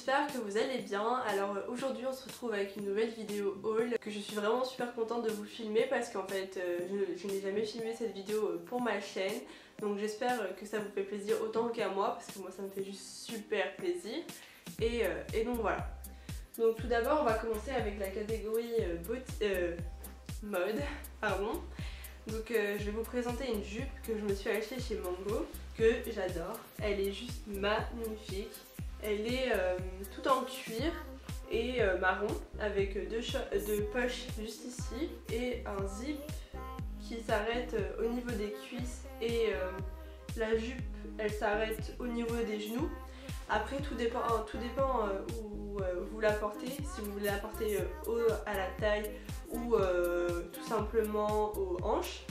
j'espère que vous allez bien. Alors aujourd'hui on se retrouve avec une nouvelle vidéo haul que je suis vraiment super contente de vous filmer parce qu'en fait je n'ai jamais filmé cette vidéo pour ma chaîne. Donc j'espère que ça vous fait plaisir autant qu'à moi parce que moi ça me fait juste super plaisir. Et donc voilà. Donc tout d'abord on va commencer avec la catégorie mode. Pardon. Donc je vais vous présenter une jupe que je me suis achetée chez Mango, que j'adore. Elle est juste magnifique. Elle est toute en cuir et marron avec deux poches juste ici et un zip qui s'arrête au niveau des cuisses et la jupe elle s'arrête au niveau des genoux. Après tout dépend où vous la portez, si vous voulez la porter à la taille ou tout simplement aux hanches.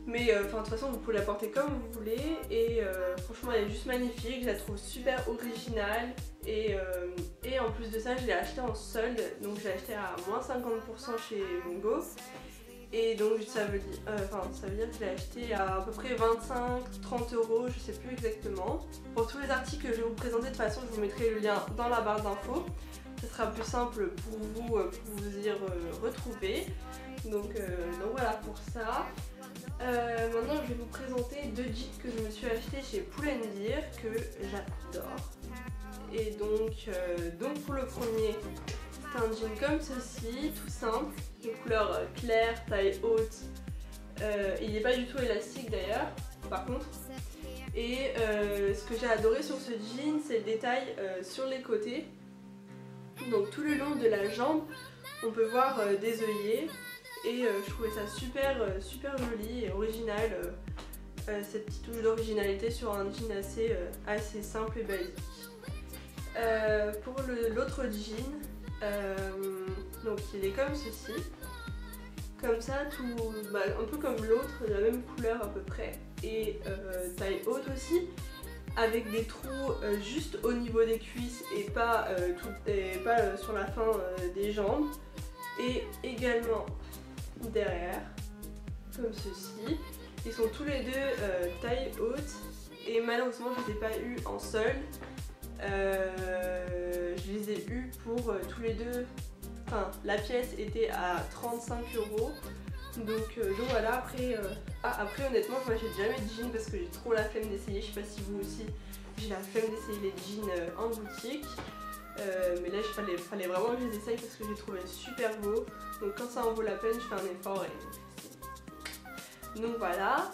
Mais de toute façon vous pouvez la porter comme vous voulez et franchement elle est juste magnifique, je la trouve super originale et en plus de ça je l'ai achetée en solde, donc je l'ai achetée à moins 50% chez Mango. Et donc ça veut dire que je l'ai acheté à peu près 25-30 €, je sais plus exactement. Pour tous les articles que je vais vous présenter, de toute façon je vous mettrai le lien dans la barre d'infos. Ce sera plus simple pour vous y retrouver. Donc voilà pour ça. Maintenant je vais vous présenter deux jeans que je me suis acheté chez Pull&Bear que j'adore. Et donc pour le premier, c'est un jean comme ceci, tout simple, de couleur claire, taille haute. Il n'est pas du tout élastique d'ailleurs, par contre. Et ce que j'ai adoré sur ce jean, c'est le détail sur les côtés. Donc tout le long de la jambe, on peut voir des œillets. Et je trouvais ça super joli et original, cette petite touche d'originalité sur un jean assez simple et basique. Pour l'autre jean, donc il est comme ceci, comme ça, un peu comme l'autre, de la même couleur à peu près, et taille haute aussi, avec des trous juste au niveau des cuisses et pas sur la fin des jambes, et également derrière, comme ceci. Ils sont tous les deux taille haute et malheureusement je les ai pas eu en solde. Je les ai eu pour tous les deux, enfin la pièce était à 35 €. Donc voilà, après honnêtement je m'achète jamais de jeans parce que j'ai trop la flemme d'essayer. Je sais pas si vous aussi, j'ai la flemme d'essayer les jeans en boutique. Mais là il fallait vraiment que je les essaye parce que j'ai trouvé super beau. Donc quand ça en vaut la peine, je fais un effort. Donc voilà.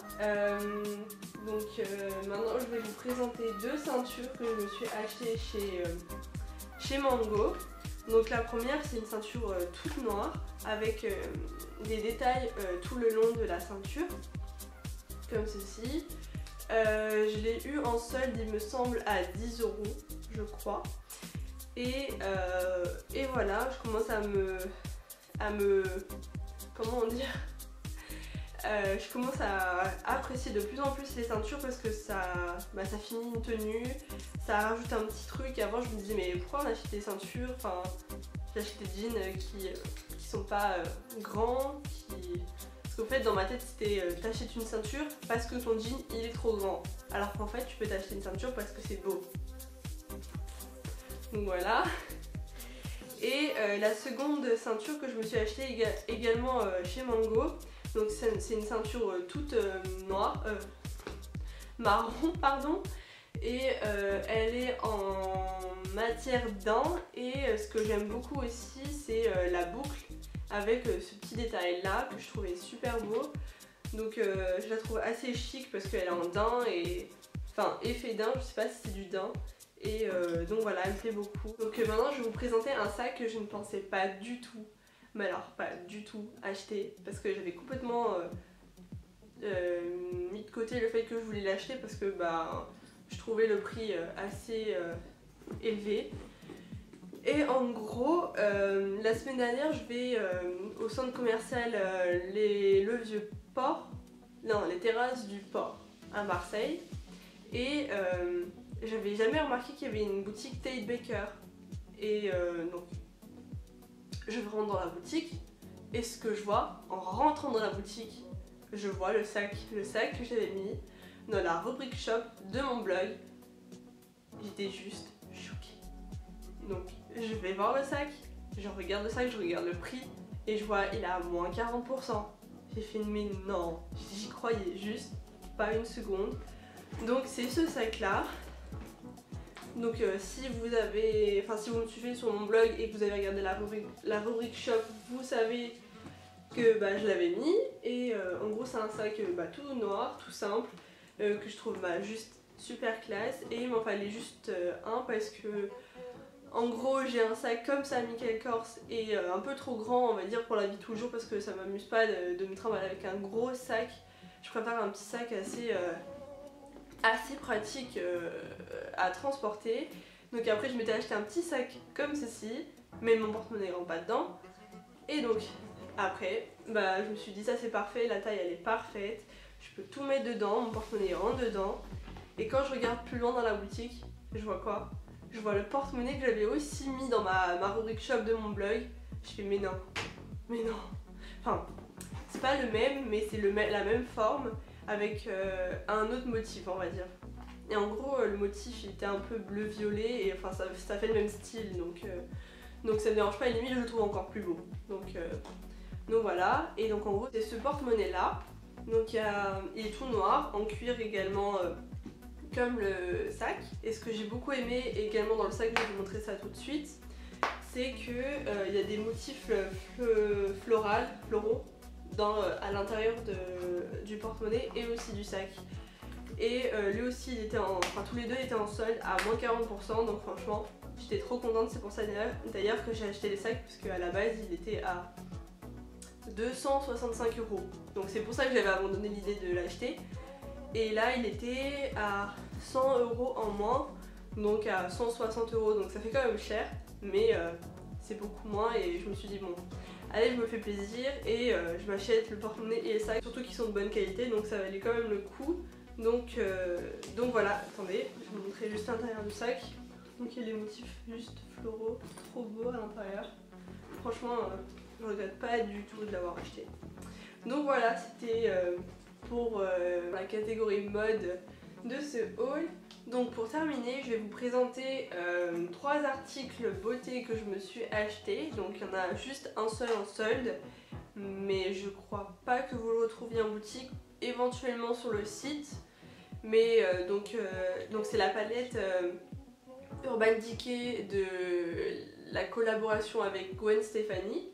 Maintenant je vais vous présenter deux ceintures que je me suis achetées chez Mango. Donc la première c'est une ceinture toute noire avec des détails tout le long de la ceinture. Comme ceci. Je l'ai eu en solde il me semble à 10 €, je crois. Et voilà, je commence à me comment dire, je commence à apprécier de plus en plus les ceintures parce que ça finit une tenue, ça rajoute un petit truc. Avant je me disais mais pourquoi on achète des ceintures, enfin j'achète des jeans qui sont pas grands, parce qu'en fait dans ma tête c'était t'achètes une ceinture parce que ton jean il est trop grand, alors qu'en fait tu peux t'acheter une ceinture parce que c'est beau. Donc voilà. Et la seconde ceinture que je me suis achetée également chez Mango, donc c'est une ceinture toute noire, marron pardon, et elle est en matière daim. Et ce que j'aime beaucoup aussi c'est la boucle avec ce petit détail là que je trouvais super beau. Donc je la trouve assez chic parce qu'elle est en daim et effet daim, je sais pas si c'est du daim. Et donc voilà, elle me plaît beaucoup. Donc maintenant je vais vous présenter un sac que je ne pensais pas du tout, mais alors pas du tout acheter, parce que j'avais complètement mis de côté le fait que je voulais l'acheter parce que je trouvais le prix assez élevé. Et en gros, la semaine dernière je vais au centre commercial le Vieux Port, non les Terrasses du Port à Marseille, et j'avais jamais remarqué qu'il y avait une boutique Tate Baker. Et donc je rentre dans la boutique et ce que je vois en rentrant dans la boutique, je vois le sac que j'avais mis dans la rubrique shop de mon blog. J'étais juste choquée. Donc je vais voir le sac, je regarde le sac, je regarde le prix et je vois il est à moins 40%. J'ai fait mais non, j'y croyais juste pas une seconde. Donc c'est ce sac là. Donc si vous avez, enfin si vous me suivez sur mon blog et que vous avez regardé la rubrique shop, vous savez que bah, je l'avais mis. Et en gros c'est un sac tout noir, tout simple, que je trouve juste super classe. Et il m'en fallait juste un parce que en gros j'ai un sac comme ça Michael Kors et un peu trop grand on va dire pour la vie de tous les jours parce que ça m'amuse pas de me trimballer avec un gros sac. Je préfère un petit sac assez pratique à transporter. Donc après je m'étais acheté un petit sac comme ceci, mais mon porte-monnaie rentre pas dedans. Et donc après je me suis dit ça c'est parfait, la taille elle est parfaite, je peux tout mettre dedans, mon porte-monnaie rentre dedans. Et quand je regarde plus loin dans la boutique, je vois quoi? Je vois le porte-monnaie que j'avais aussi mis dans ma rubrique shop de mon blog. Je fais mais non, mais non. Enfin, c'est pas le même, mais c'est la même forme avec un autre motif, on va dire. Et en gros, le motif il était un peu bleu-violet et enfin ça fait le même style, donc ça me dérange pas. Et limite, je le trouve encore plus beau. Donc voilà. Et donc en gros, c'est ce porte-monnaie là. Donc il est tout noir, en cuir également. Comme le sac. Et ce que j'ai beaucoup aimé également dans le sac, je vais vous montrer ça tout de suite, c'est que il y a des motifs floraux à l'intérieur du porte-monnaie et aussi du sac. Et lui aussi, tous les deux étaient en solde à moins 40%, donc franchement, j'étais trop contente. C'est pour ça d'ailleurs que j'ai acheté les sacs, parce qu'à la base, il était à 265 €. Donc c'est pour ça que j'avais abandonné l'idée de l'acheter. Et là il était à 100 € en moins, donc à 160 €, donc ça fait quand même cher, mais c'est beaucoup moins. Et je me suis dit bon, allez, je me fais plaisir et je m'achète le porte-monnaie et le sac, surtout qu'ils sont de bonne qualité, donc ça valait quand même le coup. Donc voilà, attendez, je vais vous montrer juste l'intérieur du sac. Donc il y a les motifs juste floraux, trop beaux à l'intérieur. Franchement, je regrette pas du tout de l'avoir acheté. Donc voilà, c'était pour la catégorie mode de ce haul. Donc pour terminer, je vais vous présenter 3 articles beauté que je me suis acheté. Donc il y en a juste un seul en solde, mais je crois pas que vous le retrouviez en boutique, éventuellement sur le site. Mais donc c'est la palette Urban Decay de la collaboration avec Gwen Stefani.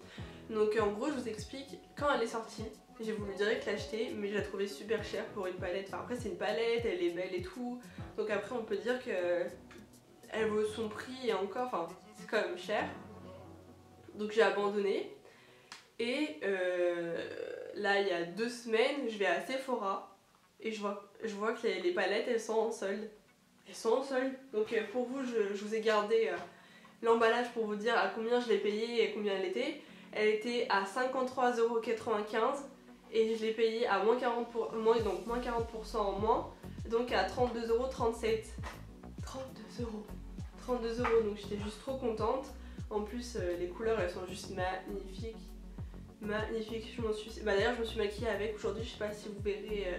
Donc en gros je vous explique, quand elle est sortie, j'ai voulu direct l'acheter, mais je la trouvais super chère pour une palette. Enfin après c'est une palette, elle est belle et tout, donc après on peut dire que elle vaut son prix et encore, enfin c'est quand même cher. Donc j'ai abandonné. Et là il y a 2 semaines, je vais à Sephora et je vois que les palettes elles sont en solde. Elles sont en solde. Donc pour vous, je vous ai gardé l'emballage pour vous dire à combien je l'ai payé et combien elle était. Elle était à 53,95 € et je l'ai payé à moins 40% en moins, donc à 32,37 €. 32 €, donc j'étais juste trop contente. En plus, les couleurs elles sont juste magnifiques. Magnifiques, d'ailleurs je me suis maquillée avec aujourd'hui, je sais pas si vous verrez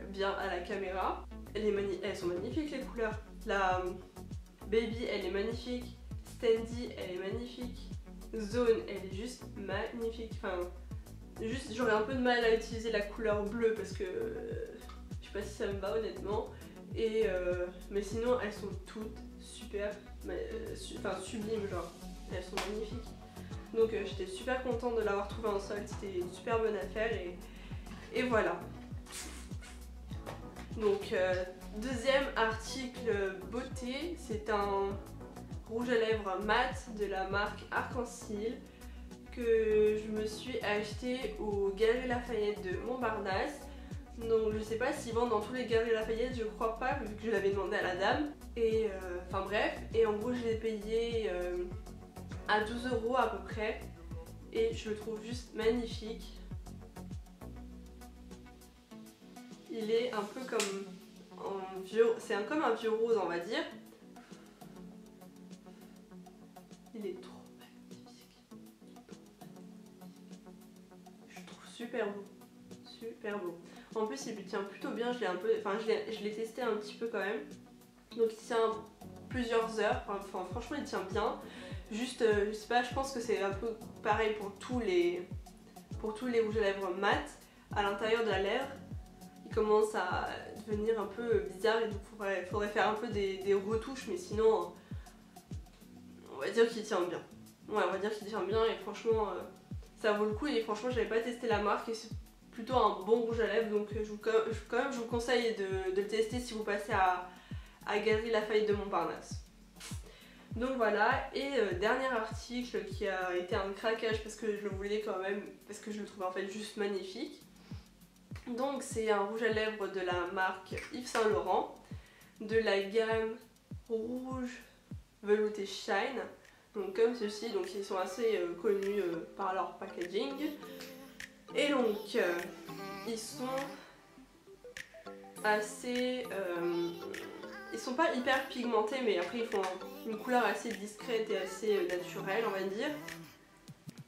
bien à la caméra. Elles sont magnifiques les couleurs. La Baby elle est magnifique, Standy elle est magnifique, Zone elle est juste magnifique. Enfin, juste j'aurais un peu de mal à utiliser la couleur bleue parce que je sais pas si ça me va honnêtement. Et mais sinon elles sont toutes super, sublimes, genre elles sont magnifiques. Donc j'étais super contente de l'avoir trouvé en solde, c'était une super bonne affaire et voilà. Donc deuxième article beauté, c'est un rouge à lèvres mat de la marque Arc-en-Ciel que je me suis acheté aux Galeries Lafayette de Montparnasse. Donc je sais pas s'ils vendent dans tous les Galeries Lafayette, je crois pas vu que je l'avais demandé à la dame. Et enfin bref, et en gros je l'ai payé à 12 € à peu près et je le trouve juste magnifique. Il est un peu comme en vieux, comme un vieux rose on va dire. Il est trop magnifique. Je le trouve super beau. Super beau. En plus il lui tient plutôt bien, je l'ai testé un petit peu quand même. Donc il tient plusieurs heures, enfin franchement il tient bien. Juste, je sais pas, je pense que c'est un peu pareil pour tous les rouges à lèvres mat. À l'intérieur de la lèvre, il commence à devenir un peu bizarre et donc faudrait faire un peu des retouches, mais sinon on va dire qu'il tient bien. Ouais, on va dire qu'il tient bien et franchement ça vaut le coup. Et franchement j'avais pas testé la marque et c'est plutôt un bon rouge à lèvres, donc je vous conseille de le tester si vous passez à Galeries Lafayette de Montparnasse. Donc voilà, et dernier article qui a été un craquage parce que je le voulais quand même, parce que je le trouvais en fait juste magnifique. Donc c'est un rouge à lèvres de la marque Yves Saint Laurent, de la gamme rouge velouté shine. Donc comme ceci, donc ils sont assez connus par leur packaging. Et donc ils sont assez... ils sont pas hyper pigmentés, mais après ils font une couleur assez discrète et assez naturelle, on va dire.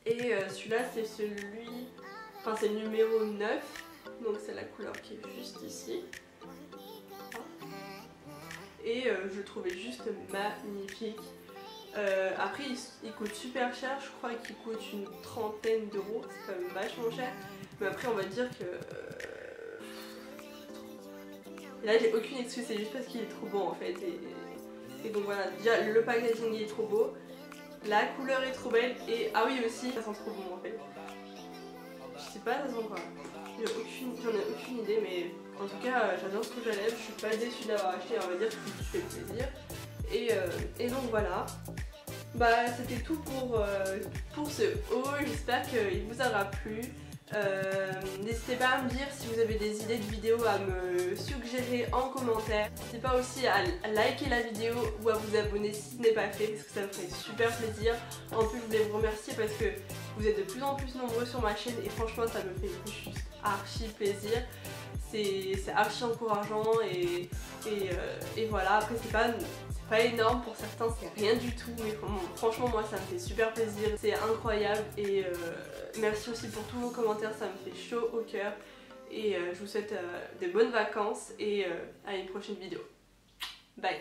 Et celui-là c'est c'est le numéro 9, donc c'est la couleur qui est juste ici. Et je le trouvais juste magnifique. Après il coûte super cher, je crois qu'il coûte une trentaine d'euros, c'est quand même vachement cher. Mais après on va dire que... Et là j'ai aucune excuse, c'est juste parce qu'il est trop beau en fait. Et donc voilà, déjà le packaging il est trop beau, la couleur est trop belle et ah oui aussi ça sent trop bon en fait. Je sais pas ça sent quoi, j'en ai aucune idée, mais en tout cas j'adore ce rouge à lèvres, je suis pas déçue d'avoir acheté, on va dire que ça fait plaisir. Et donc voilà, bah c'était tout pour ce haul, j'espère qu'il vous aura plu. N'hésitez pas à me dire si vous avez des idées de vidéos à me suggérer en commentaire. N'hésitez pas aussi à liker la vidéo ou à vous abonner si ce n'est pas fait parce que ça me ferait super plaisir. En plus je voulais vous remercier parce que vous êtes de plus en plus nombreux sur ma chaîne et franchement ça me fait juste archi plaisir. C'est archi encourageant et voilà, après c'est pas énorme pour certains, c'est rien du tout, mais franchement moi ça me fait super plaisir, c'est incroyable et merci aussi pour tous vos commentaires, ça me fait chaud au cœur et je vous souhaite de bonnes vacances et à une prochaine vidéo. Bye.